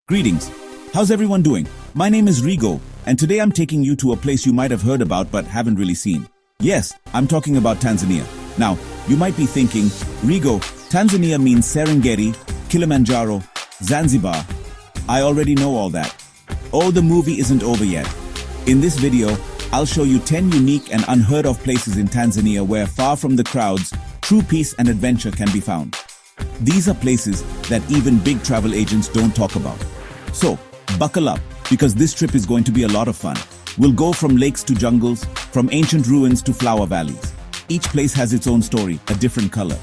Greetings. How's everyone doing? My name is Rigo, and today I'm taking you to a place you might have heard about but haven't really seen. Yes, I'm talking about Tanzania. Now, you might be thinking, Rigo, Tanzania means Serengeti, Kilimanjaro, Zanzibar. I already know all that. Oh, the movie isn't over yet. In this video, I'll show you 10 unique and unheard of places in Tanzania where, far from the crowds, true peace and adventure can be found. These are places that even big travel agents don't talk about. So, buckle up, because this trip is going to be a lot of fun. We'll go from lakes to jungles, from ancient ruins to flower valleys. Each place has its own story, a different color.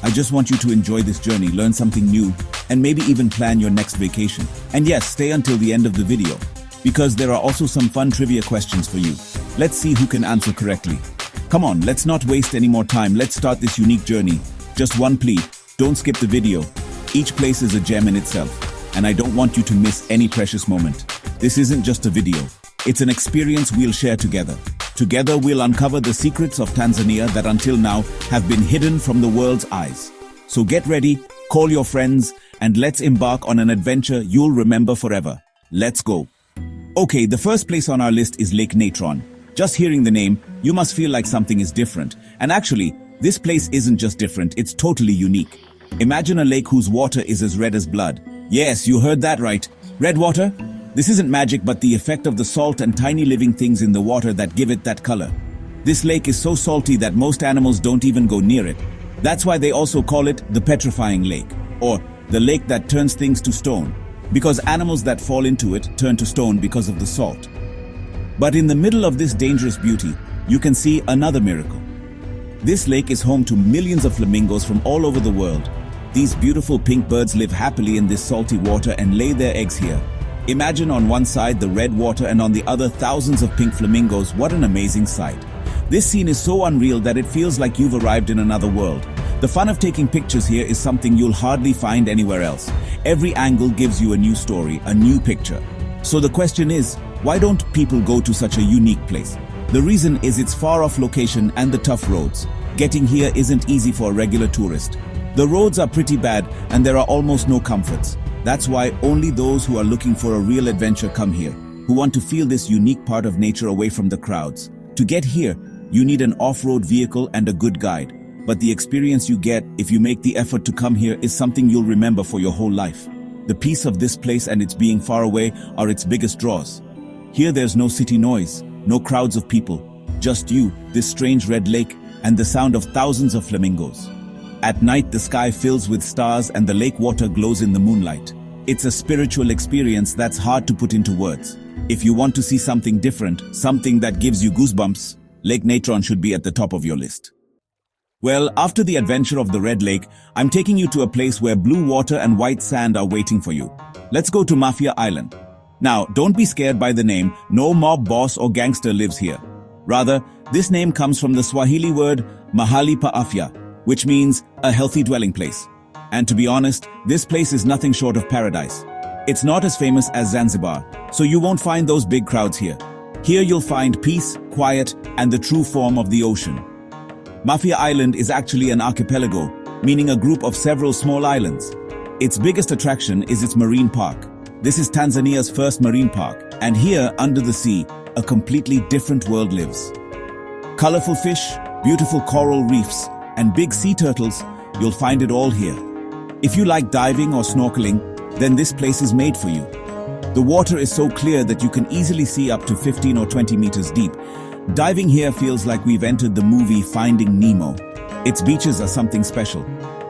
I just want you to enjoy this journey, learn something new, and maybe even plan your next vacation. And yes, stay until the end of the video, because there are also some fun trivia questions for you. Let's see who can answer correctly. Come on, let's not waste any more time. Let's start this unique journey. Just one plea, don't skip the video. Each place is a gem in itself, and I don't want you to miss any precious moment. This isn't just a video. It's an experience we'll share together. Together we'll uncover the secrets of Tanzania that until now have been hidden from the world's eyes. So get ready, call your friends, and let's embark on an adventure you'll remember forever. Let's go. Okay, the first place on our list is Lake Natron. Just hearing the name, you must feel like something is different. And actually, this place isn't just different, it's totally unique. Imagine a lake whose water is as red as blood. Yes, you heard that right. Red water? This isn't magic, but the effect of the salt and tiny living things in the water that give it that color. This lake is so salty that most animals don't even go near it. That's why they also call it the petrifying lake, or the lake that turns things to stone, because animals that fall into it turn to stone because of the salt. But in the middle of this dangerous beauty, you can see another miracle. This lake is home to millions of flamingos from all over the world. These beautiful pink birds live happily in this salty water and lay their eggs here. Imagine on one side the red water and on the other thousands of pink flamingos. What an amazing sight. This scene is so unreal that it feels like you've arrived in another world. The fun of taking pictures here is something you'll hardly find anywhere else. Every angle gives you a new story, a new picture. So the question is, why don't people go to such a unique place? The reason is its far-off location and the tough roads. Getting here isn't easy for a regular tourist. The roads are pretty bad and there are almost no comforts. That's why only those who are looking for a real adventure come here, who want to feel this unique part of nature away from the crowds. To get here, you need an off-road vehicle and a good guide. But the experience you get if you make the effort to come here is something you'll remember for your whole life. The peace of this place and its being far away are its biggest draws. Here there's no city noise, no crowds of people, just you, this strange red lake, and the sound of thousands of flamingos. At night the sky fills with stars and the lake water glows in the moonlight. It's a spiritual experience that's hard to put into words. If you want to see something different, something that gives you goosebumps, Lake Natron should be at the top of your list. Well, after the adventure of the Red Lake, I'm taking you to a place where blue water and white sand are waiting for you. Let's go to Mafia Island. Now, don't be scared by the name. No mob boss or gangster lives here. Rather, this name comes from the Swahili word mahali pa afya, which means a healthy dwelling place. And to be honest, this place is nothing short of paradise. It's not as famous as Zanzibar, so you won't find those big crowds here. Here you'll find peace, quiet, and the true form of the ocean. Mafia Island is actually an archipelago, meaning a group of several small islands. Its biggest attraction is its marine park. This is Tanzania's first marine park, and here, under the sea, a completely different world lives. Colorful fish, beautiful coral reefs, and big sea turtles, you'll find it all here. If you like diving or snorkeling, then this place is made for you. The water is so clear that you can easily see up to 15 or 20 meters deep. Diving here feels like we've entered the movie Finding Nemo. Its beaches are something special.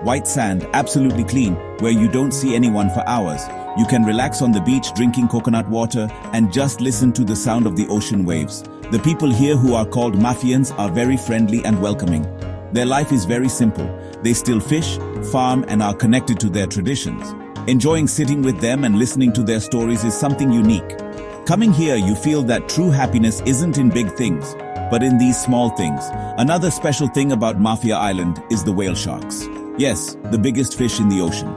White sand, absolutely clean, where you don't see anyone for hours. You can relax on the beach drinking coconut water and just listen to the sound of the ocean waves. The people here, who are called Mafians, are very friendly and welcoming. Their life is very simple. They still fish, farm, and are connected to their traditions. Enjoying sitting with them and listening to their stories is something unique. Coming here, you feel that true happiness isn't in big things, but in these small things. Another special thing about Mafia Island is the whale sharks. Yes, the biggest fish in the ocean.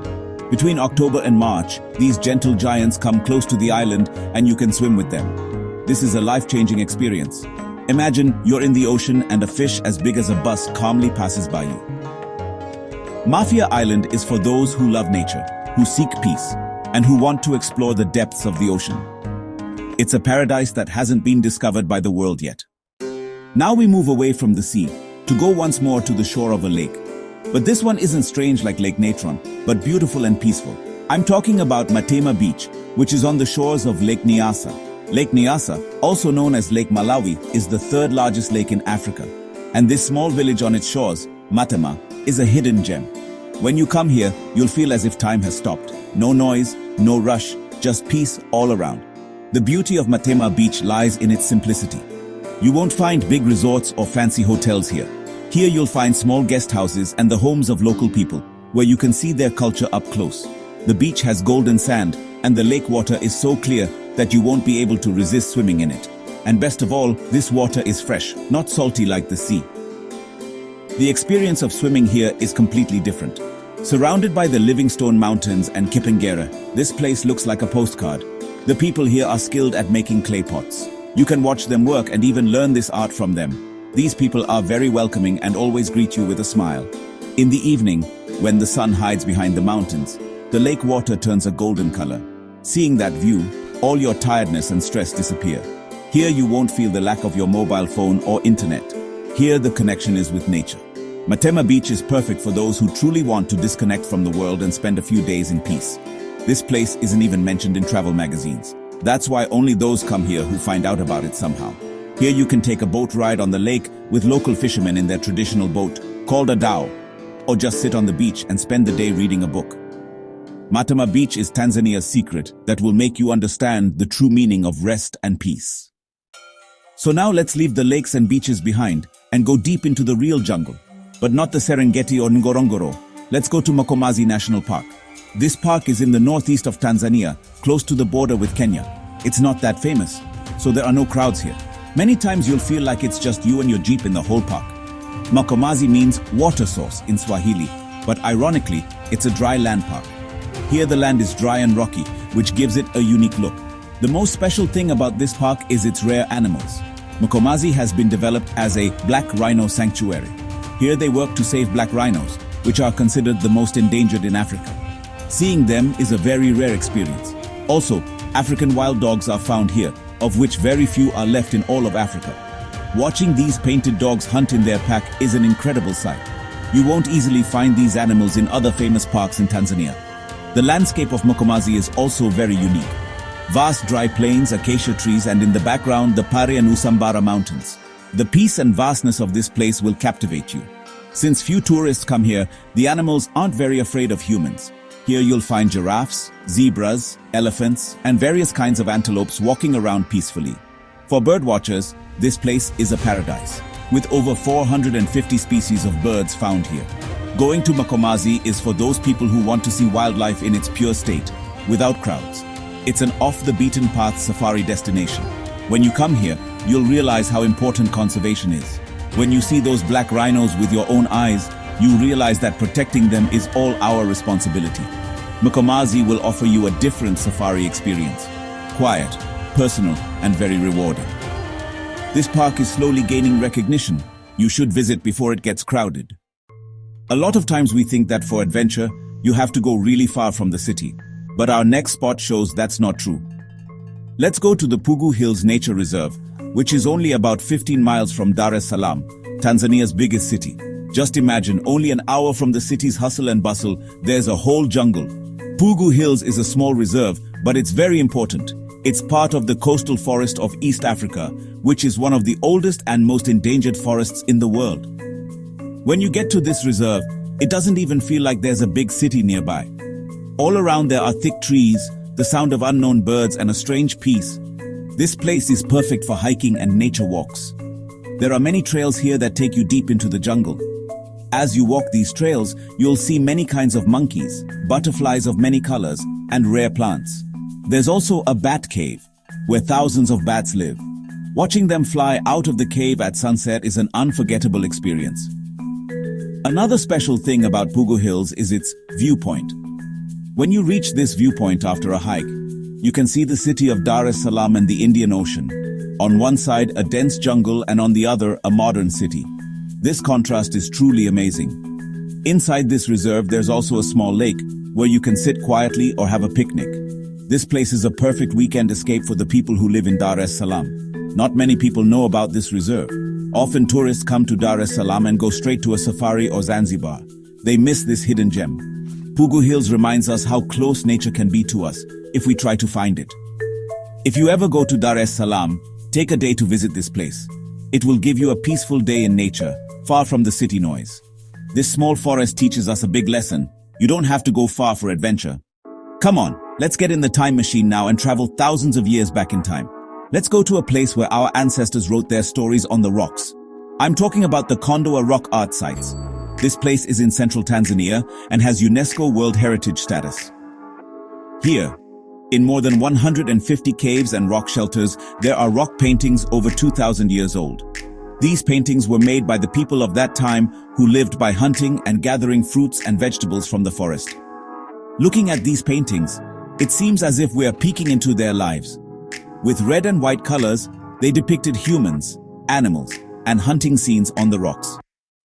Between October and March, these gentle giants come close to the island and you can swim with them. This is a life-changing experience. Imagine you're in the ocean and a fish as big as a bus calmly passes by you. Mafia Island is for those who love nature, who seek peace. and who want to explore the depths of the ocean. It's a paradise that hasn't been discovered by the world yet. Now we move away from the sea to go once more to the shore of a lake. But this one isn't strange like Lake Natron, but beautiful and peaceful. I'm talking about Matema Beach, which is on the shores of Lake Nyasa. Lake Nyasa, also known as Lake Malawi, is the third largest lake in Africa. And this small village on its shores, Matema, is a hidden gem. When you come here, you'll feel as if time has stopped. No noise, no rush, just peace all around. The beauty of Matema Beach lies in its simplicity. You won't find big resorts or fancy hotels here. Here you'll find small guest houses and the homes of local people, where you can see their culture up close. The beach has golden sand, and the lake water is so clear that you won't be able to resist swimming in it. And best of all, this water is fresh, not salty like the sea. The experience of swimming here is completely different. Surrounded by the Livingstone Mountains and Kipengera, this place looks like a postcard. The people here are skilled at making clay pots. You can watch them work and even learn this art from them. These people are very welcoming and always greet you with a smile. In the evening, when the sun hides behind the mountains, the lake water turns a golden color. Seeing that view, all your tiredness and stress disappear. Here you won't feel the lack of your mobile phone or internet. Here the connection is with nature. Matema Beach is perfect for those who truly want to disconnect from the world and spend a few days in peace. This place isn't even mentioned in travel magazines. That's why only those come here who find out about it somehow. Here you can take a boat ride on the lake with local fishermen in their traditional boat, called a dhow, or just sit on the beach and spend the day reading a book. Matema Beach is Tanzania's secret that will make you understand the true meaning of rest and peace. So now let's leave the lakes and beaches behind and go deep into the real jungle. But not the Serengeti or Ngorongoro. Let's go to Mkomazi National Park. This park is in the northeast of Tanzania, close to the border with Kenya. It's not that famous, so there are no crowds here. Many times you'll feel like it's just you and your jeep in the whole park. Mkomazi means water source in Swahili, but ironically, it's a dry land park. Here the land is dry and rocky, which gives it a unique look. The most special thing about this park is its rare animals. Mkomazi has been developed as a black rhino sanctuary. Here they work to save black rhinos, which are considered the most endangered in Africa. Seeing them is a very rare experience. Also, African wild dogs are found here, of which very few are left in all of Africa. Watching these painted dogs hunt in their pack is an incredible sight. You won't easily find these animals in other famous parks in Tanzania. The landscape of Mkomazi is also very unique. Vast dry plains, acacia trees, and in the background the Pare and Usambara mountains. The peace and vastness of this place will captivate you. Since few tourists come here, the animals aren't very afraid of humans. Here you'll find giraffes, zebras, elephants, and various kinds of antelopes walking around peacefully. For birdwatchers, this place is a paradise, with over 450 species of birds found here. Going to Mkomazi is for those people who want to see wildlife in its pure state, without crowds. It's an off-the-beaten-path safari destination. When you come here, you'll realize how important conservation is. When you see those black rhinos with your own eyes, you realize that protecting them is all our responsibility. Mkomazi will offer you a different safari experience. Quiet, personal, and very rewarding. This park is slowly gaining recognition. You should visit before it gets crowded. A lot of times we think that for adventure, you have to go really far from the city. But our next spot shows that's not true. Let's go to the Pugu Hills Nature Reserve, which is only about 15 miles from Dar es Salaam, Tanzania's biggest city. Just imagine, only an hour from the city's hustle and bustle, there's a whole jungle. Pugu Hills is a small reserve, but it's very important. It's part of the coastal forest of East Africa, which is one of the oldest and most endangered forests in the world. When you get to this reserve, it doesn't even feel like there's a big city nearby. All around there are thick trees, the sound of unknown birds, and a strange peace. This place is perfect for hiking and nature walks. There are many trails here that take you deep into the jungle. As you walk these trails, you'll see many kinds of monkeys, butterflies of many colors, and rare plants. There's also a bat cave, where thousands of bats live. Watching them fly out of the cave at sunset is an unforgettable experience. Another special thing about Pugu Hills is its viewpoint. When you reach this viewpoint after a hike, you can see the city of Dar es Salaam and the Indian Ocean. On one side, a dense jungle, and on the other, a modern city. This contrast is truly amazing. Inside this reserve, there's also a small lake, where you can sit quietly or have a picnic. This place is a perfect weekend escape for the people who live in Dar es Salaam. Not many people know about this reserve. Often tourists come to Dar es Salaam and go straight to a safari or Zanzibar. They miss this hidden gem. Pugu Hills reminds us how close nature can be to us if we try to find it. If you ever go to Dar es Salaam, take a day to visit this place. It will give you a peaceful day in nature, far from the city noise. This small forest teaches us a big lesson. You don't have to go far for adventure. Come on, let's get in the time machine now and travel thousands of years back in time. Let's go to a place where our ancestors wrote their stories on the rocks. I'm talking about the Kondoa Rock Art Sites. This place is in central Tanzania and has UNESCO World Heritage status. Here, in more than 150 caves and rock shelters, there are rock paintings over 2,000 years old. These paintings were made by the people of that time who lived by hunting and gathering fruits and vegetables from the forest. Looking at these paintings, it seems as if we are peeking into their lives. With red and white colors, they depicted humans, animals, and hunting scenes on the rocks.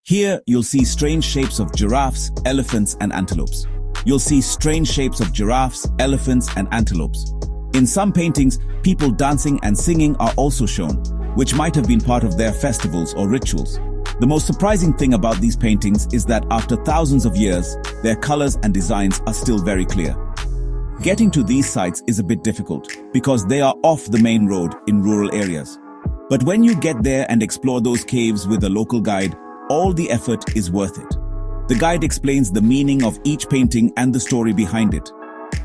Here, you'll see strange shapes of giraffes, elephants, and antelopes. You'll see strange shapes of giraffes, elephants, and antelopes. In some paintings, people dancing and singing are also shown, which might have been part of their festivals or rituals. The most surprising thing about these paintings is that after thousands of years, their colors and designs are still very clear. Getting to these sites is a bit difficult because they are off the main road in rural areas. But when you get there and explore those caves with a local guide, all the effort is worth it. The guide explains the meaning of each painting and the story behind it.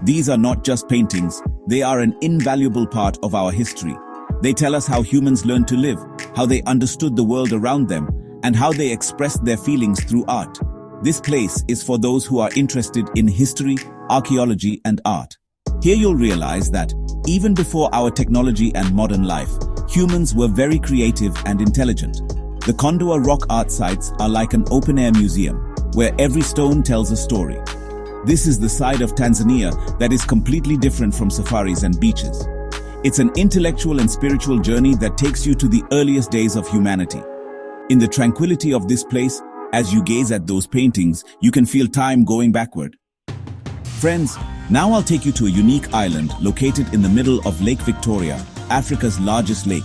These are not just paintings, they are an invaluable part of our history. They tell us how humans learned to live, how they understood the world around them, and how they expressed their feelings through art. This place is for those who are interested in history, archaeology, and art. Here you'll realize that, even before our technology and modern life, humans were very creative and intelligent. The Kondoa Rock Art Sites are like an open-air museum, where every stone tells a story. This is the side of Tanzania that is completely different from safaris and beaches. It's an intellectual and spiritual journey that takes you to the earliest days of humanity. In the tranquility of this place, as you gaze at those paintings, you can feel time going backward. Friends, now I'll take you to a unique island located in the middle of Lake Victoria, Africa's largest lake.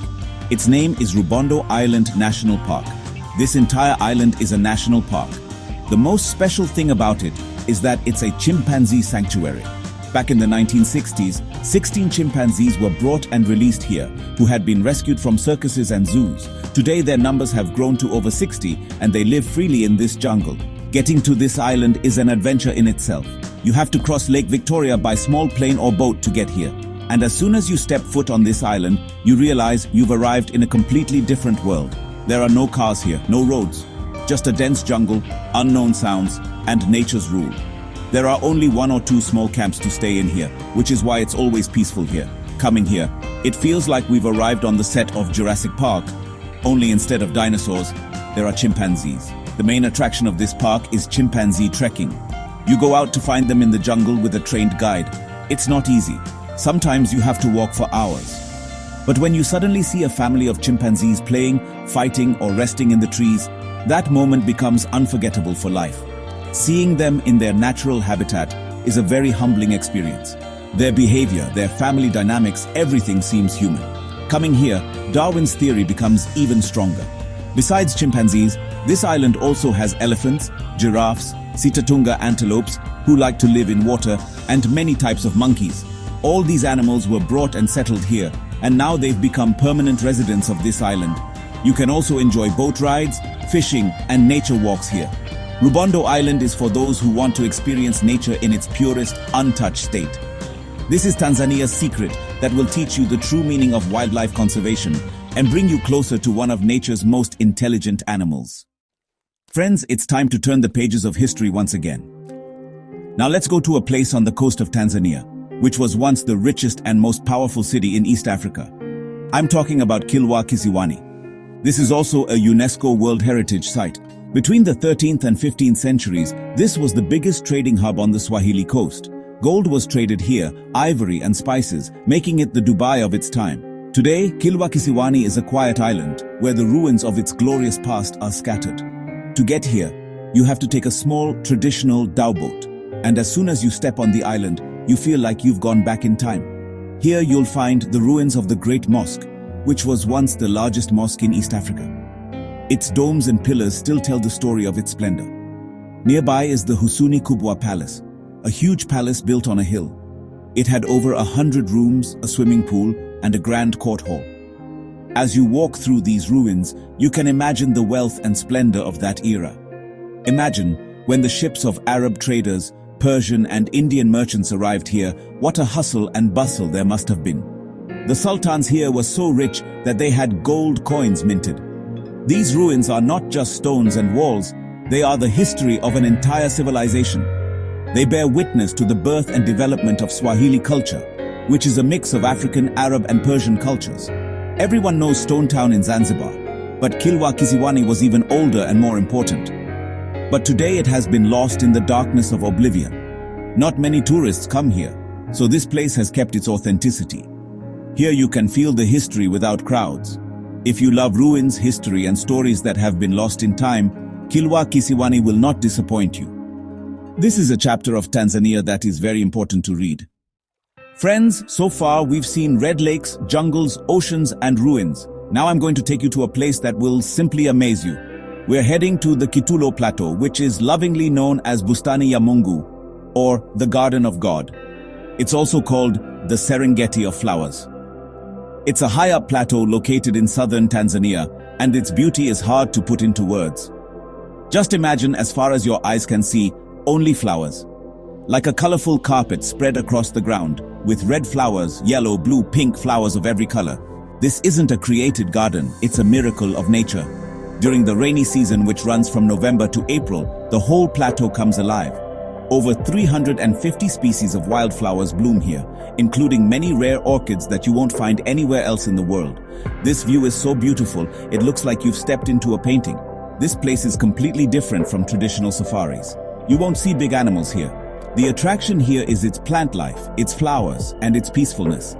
Its name is Rubondo Island National Park. This entire island is a national park. The most special thing about it is that it's a chimpanzee sanctuary. Back in the 1960s, 16 chimpanzees were brought and released here, who had been rescued from circuses and zoos. Today their numbers have grown to over 60 and they live freely in this jungle. Getting to this island is an adventure in itself. You have to cross Lake Victoria by small plane or boat to get here. And as soon as you step foot on this island, you realize you've arrived in a completely different world. There are no cars here, no roads, just a dense jungle, unknown sounds, and nature's rule. There are only 1 or 2 small camps to stay in here, which is why it's always peaceful here. Coming here, it feels like we've arrived on the set of Jurassic Park, only instead of dinosaurs, there are chimpanzees. The main attraction of this park is chimpanzee trekking. You go out to find them in the jungle with a trained guide. It's not easy. Sometimes you have to walk for hours. But when you suddenly see a family of chimpanzees playing, fighting, or resting in the trees, that moment becomes unforgettable for life. Seeing them in their natural habitat is a very humbling experience. Their behavior, their family dynamics, everything seems human. Coming here, Darwin's theory becomes even stronger. Besides chimpanzees, this island also has elephants, giraffes, Sitatunga antelopes, who like to live in water, and many types of monkeys. All these animals were brought and settled here, and now they've become permanent residents of this island. You can also enjoy boat rides, fishing, and nature walks here. Rubondo Island is for those who want to experience nature in its purest, untouched state. This is Tanzania's secret that will teach you the true meaning of wildlife conservation and bring you closer to one of nature's most intelligent animals. Friends, it's time to turn the pages of history once again. Now let's go to a place on the coast of Tanzania, which was once the richest and most powerful city in East Africa. I'm talking about Kilwa Kisiwani. This is also a UNESCO World Heritage Site. Between the 13th and 15th centuries, this was the biggest trading hub on the Swahili coast. Gold was traded here, ivory and spices, making it the Dubai of its time. Today, Kilwa Kisiwani is a quiet island where the ruins of its glorious past are scattered. To get here, you have to take a small, traditional dhow boat. And as soon as you step on the island, you feel like you've gone back in time. Here you'll find the ruins of the Great Mosque, which was once the largest mosque in East Africa. Its domes and pillars still tell the story of its splendor. Nearby is the Husuni Kubwa Palace, a huge palace built on a hill. It had over 100 rooms, a swimming pool, and a grand court hall. As you walk through these ruins, you can imagine the wealth and splendor of that era. Imagine, when the ships of Arab traders, Persian and Indian merchants arrived here, what a hustle and bustle there must have been. The sultans here were so rich that they had gold coins minted. These ruins are not just stones and walls, they are the history of an entire civilization. They bear witness to the birth and development of Swahili culture, which is a mix of African, Arab and Persian cultures. Everyone knows Stone Town in Zanzibar, but Kilwa Kisiwani was even older and more important. But today it has been lost in the darkness of oblivion. Not many tourists come here, so this place has kept its authenticity. Here you can feel the history without crowds. If you love ruins, history and stories that have been lost in time, Kilwa Kisiwani will not disappoint you. This is a chapter of Tanzania that is very important to read. Friends, so far we've seen red lakes, jungles, oceans and ruins. Now I'm going to take you to a place that will simply amaze you. We're heading to the Kitulo Plateau, which is lovingly known as Bustani ya Mungu, or the Garden of God. It's also called the Serengeti of Flowers. It's a high-up plateau located in southern Tanzania, and its beauty is hard to put into words. Just imagine, as far as your eyes can see, only flowers. Like a colorful carpet spread across the ground, with red flowers, yellow, blue, pink flowers of every color. This isn't a created garden, it's a miracle of nature. During the rainy season, which runs from November to April, the whole plateau comes alive. Over 350 species of wildflowers bloom here, including many rare orchids that you won't find anywhere else in the world. This view is so beautiful, it looks like you've stepped into a painting. This place is completely different from traditional safaris. You won't see big animals here. The attraction here is its plant life, its flowers, and its peacefulness.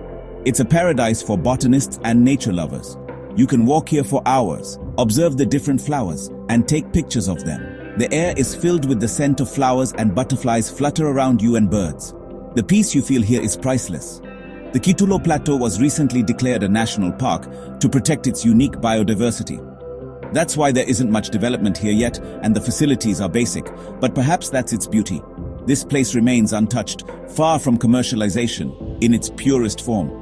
It's a paradise for botanists and nature lovers. You can walk here for hours, observe the different flowers, and take pictures of them. The air is filled with the scent of flowers and butterflies flutter around you and birds. The peace you feel here is priceless. The Kitulo Plateau was recently declared a national park to protect its unique biodiversity. That's why there isn't much development here yet, and the facilities are basic, but perhaps that's its beauty. This place remains untouched, far from commercialization, in its purest form.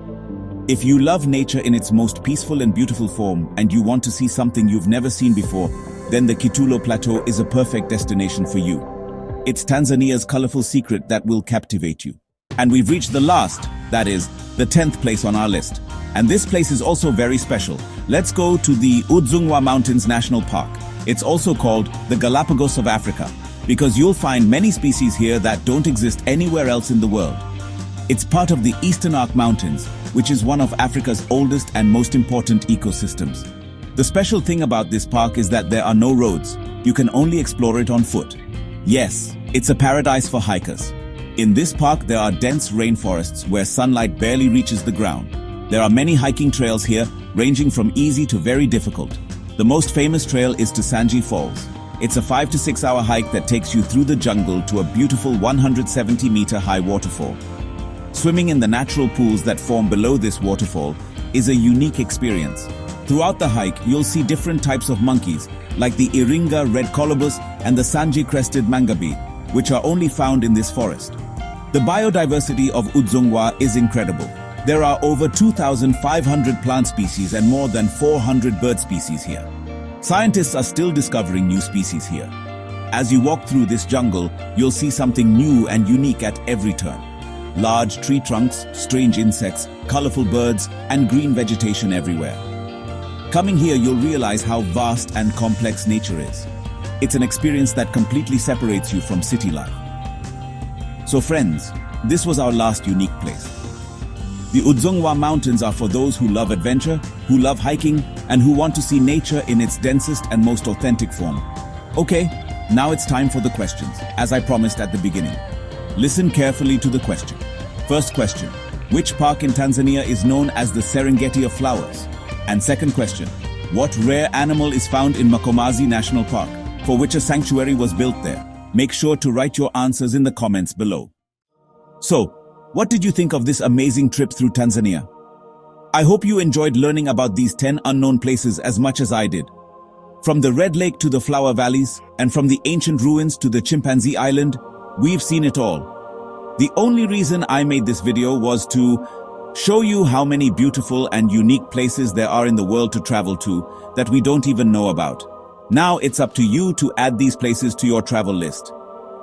If you love nature in its most peaceful and beautiful form, and you want to see something you've never seen before, then the Kitulo Plateau is a perfect destination for you. It's Tanzania's colorful secret that will captivate you. And we've reached the last, that is, the 10th place on our list. And this place is also very special. Let's go to the Udzungwa Mountains National Park. It's also called the Galapagos of Africa, because you'll find many species here that don't exist anywhere else in the world. It's part of the Eastern Arc Mountains, which is one of Africa's oldest and most important ecosystems. The special thing about this park is that there are no roads. You can only explore it on foot. Yes, it's a paradise for hikers. In this park, there are dense rainforests where sunlight barely reaches the ground. There are many hiking trails here, ranging from easy to very difficult. The most famous trail is to Sanji Falls. It's a 5 to 6 hour hike that takes you through the jungle to a beautiful 170-meter high waterfall. Swimming in the natural pools that form below this waterfall is a unique experience. Throughout the hike, you'll see different types of monkeys, like the Iringa red colobus and the Sanji-crested mangabe, which are only found in this forest. The biodiversity of Udzungwa is incredible. There are over 2,500 plant species and more than 400 bird species here. Scientists are still discovering new species here. As you walk through this jungle, you'll see something new and unique at every turn. Large tree trunks, strange insects, colorful birds, and green vegetation everywhere. Coming here, you'll realize how vast and complex nature is. It's an experience that completely separates you from city life. So friends, this was our last unique place. The Udzungwa Mountains are for those who love adventure, who love hiking, and who want to see nature in its densest and most authentic form. Okay, now it's time for the questions, as I promised at the beginning. Listen carefully to the question. First question, which park in Tanzania is known as the Serengeti of Flowers? And second question, what rare animal is found in Makomazi National Park, for which a sanctuary was built there? Make sure to write your answers in the comments below. So, what did you think of this amazing trip through Tanzania? I hope you enjoyed learning about these 10 unknown places as much as I did. From the Red Lake to the Flower Valleys, and from the ancient ruins to the Chimpanzee Island, we've seen it all. The only reason I made this video was to show you how many beautiful and unique places there are in the world to travel to that we don't even know about. Now it's up to you to add these places to your travel list.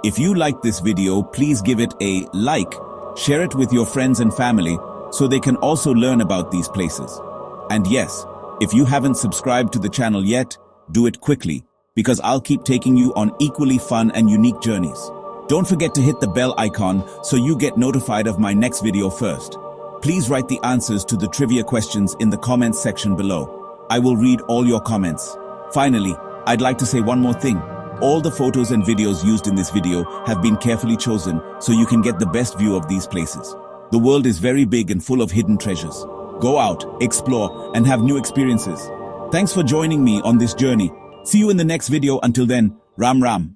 If you liked this video, please give it a like, share it with your friends and family so they can also learn about these places. And yes, if you haven't subscribed to the channel yet, do it quickly, because I'll keep taking you on equally fun and unique journeys. Don't forget to hit the bell icon so you get notified of my next video first. Please write the answers to the trivia questions in the comments section below. I will read all your comments. Finally, I'd like to say one more thing. All the photos and videos used in this video have been carefully chosen so you can get the best view of these places. The world is very big and full of hidden treasures. Go out, explore, and have new experiences. Thanks for joining me on this journey. See you in the next video. Until then, Ram Ram.